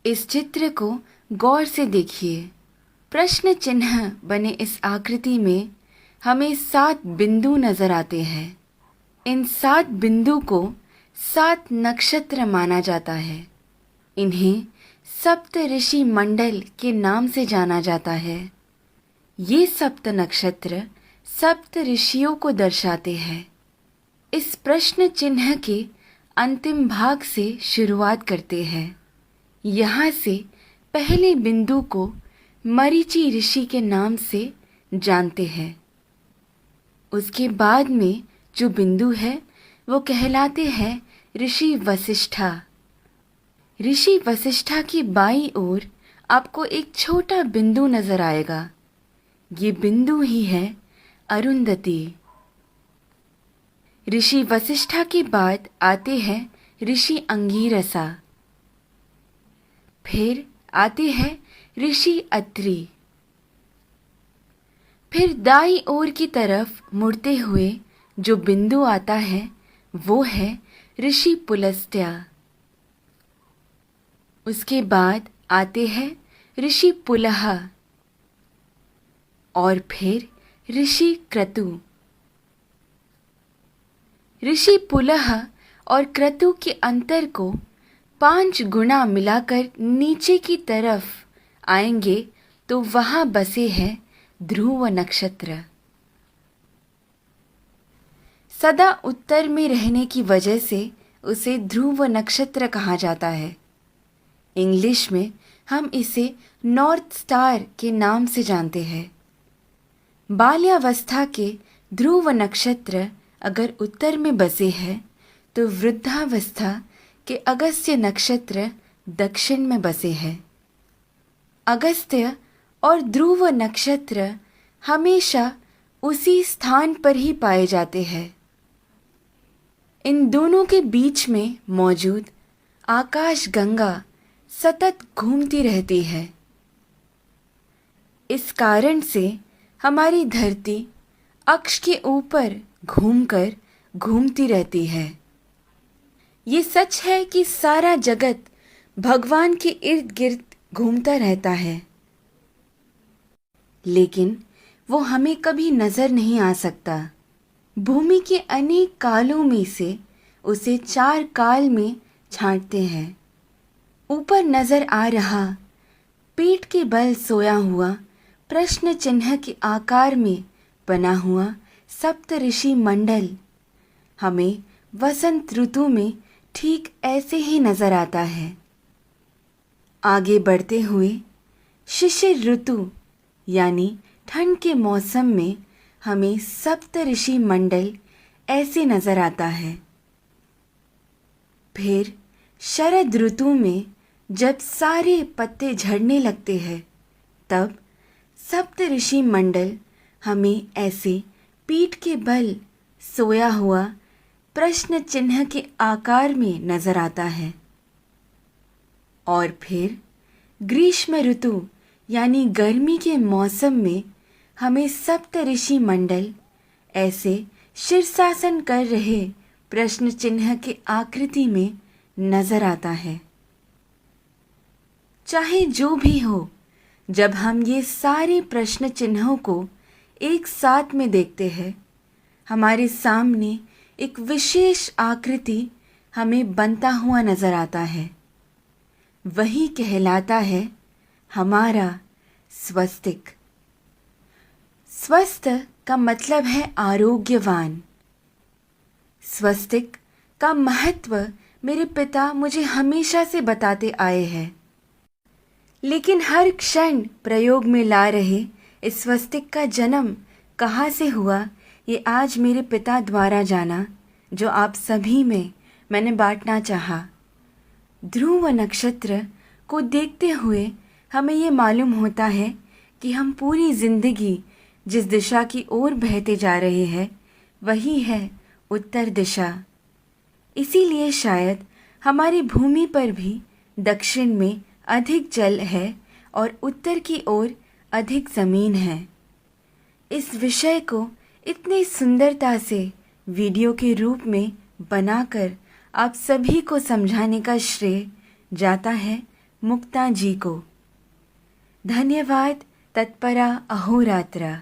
इस चित्र को गौर से देखिए। प्रश्न चिन्ह बने इस आकृति में हमें 7 बिंदु नजर आते हैं। इन 7 बिंदु को 7 नक्षत्र माना जाता है। इन्हें सप्त ऋषि मंडल के नाम से जाना जाता है। ये सप्त नक्षत्र सप्त ऋषियों को दर्शाते हैं। इस प्रश्न चिन्ह के अंतिम भाग से शुरुआत करते हैं। यहाँ से पहले बिंदु को मरीचि ऋषि के नाम से जानते हैं। उसके बाद में जो बिंदु है वो कहलाते हैं ऋषि वसिष्ठा। ऋषि वसिष्ठा की बाईं ओर आपको एक छोटा बिंदु नजर आएगा। ये बिंदु ही है अरुंधति। ऋषि वसिष्ठा के बाद आते हैं ऋषि अंगीरसा। फिर आते हैं ऋषि अत्रि। फिर दाईं ओर की तरफ मुड़ते हुए जो बिंदु आता है वो है ऋषि पुलस्त्य। उसके बाद आते हैं ऋषि पुलह और फिर ऋषि क्रतु। ऋषि पुलह और क्रतु के अंतर को 5 गुना मिलाकर नीचे की तरफ आएंगे तो वहां बसे हैं ध्रुव नक्षत्र। सदा उत्तर में रहने की वजह से उसे ध्रुव नक्षत्र कहा जाता है। इंग्लिश में हम इसे नॉर्थ स्टार के नाम से जानते हैं। बाल्यावस्था के ध्रुव नक्षत्र अगर उत्तर में बसे हैं तो वृद्धावस्था के अगस्त्य नक्षत्र दक्षिण में बसे हैं। अगस्त्य और ध्रुव नक्षत्र हमेशा उसी स्थान पर ही पाए जाते हैं। इन दोनों के बीच में मौजूद आकाश गंगा सतत घूमती रहती है। इस कारण से हमारी धरती अक्ष के ऊपर घूमकर घूमती रहती है। ये सच है कि सारा जगत भगवान के इर्द गिर्द घूमता रहता है, लेकिन वो हमें कभी नजर नहीं आ सकता। भूमि के अनेक कालों में से उसे 4 काल में छांटते हैं। ऊपर नजर आ रहा पीठ के बल सोया हुआ प्रश्न चिन्ह के आकार में बना हुआ सप्त ऋषि मंडल हमें वसंत ऋतु में ठीक ऐसे ही नजर आता है। आगे बढ़ते हुए शिशिर ऋतु यानी ठंड के मौसम में हमें सप्त ऋषि मंडल ऐसे नजर आता है। फिर शरद ऋतु में जब सारे पत्ते झड़ने लगते हैं तब सप्त ऋषि मंडल हमें ऐसे पीठ के बल सोया हुआ प्रश्न चिन्ह के आकार में नजर आता है। और फिर ग्रीष्म ऋतु यानी गर्मी के मौसम में हमें सप्त ऋषि मंडल ऐसे शीर्षासन कर रहे प्रश्न चिन्ह के आकृति में नजर आता है। चाहे जो भी हो, जब हम ये सारे प्रश्न चिन्हों को एक साथ में देखते हैं, हमारे सामने एक विशेष आकृति हमें बनता हुआ नजर आता है। वही कहलाता है हमारा स्वस्तिक। स्वस्थ का मतलब है आरोग्यवान। स्वस्तिक का महत्व मेरे पिता मुझे हमेशा से बताते आए हैं, लेकिन हर क्षण प्रयोग में ला रहे इस स्वस्तिक का जन्म कहाँ से हुआ ये आज मेरे पिता द्वारा जाना, जो आप सभी में मैंने बांटना चाहा। ध्रुव नक्षत्र को देखते हुए हमें ये मालूम होता है कि हम पूरी जिंदगी जिस दिशा की ओर बहते जा रहे हैं वही है उत्तर दिशा। इसीलिए शायद हमारी भूमि पर भी दक्षिण में अधिक जल है और उत्तर की ओर अधिक ज़मीन है। इस विषय को इतनी सुंदरता से वीडियो के रूप में बनाकर आप सभी को समझाने का श्रेय जाता है मुक्ता जी को। धन्यवाद तत्परा अहोरात्र।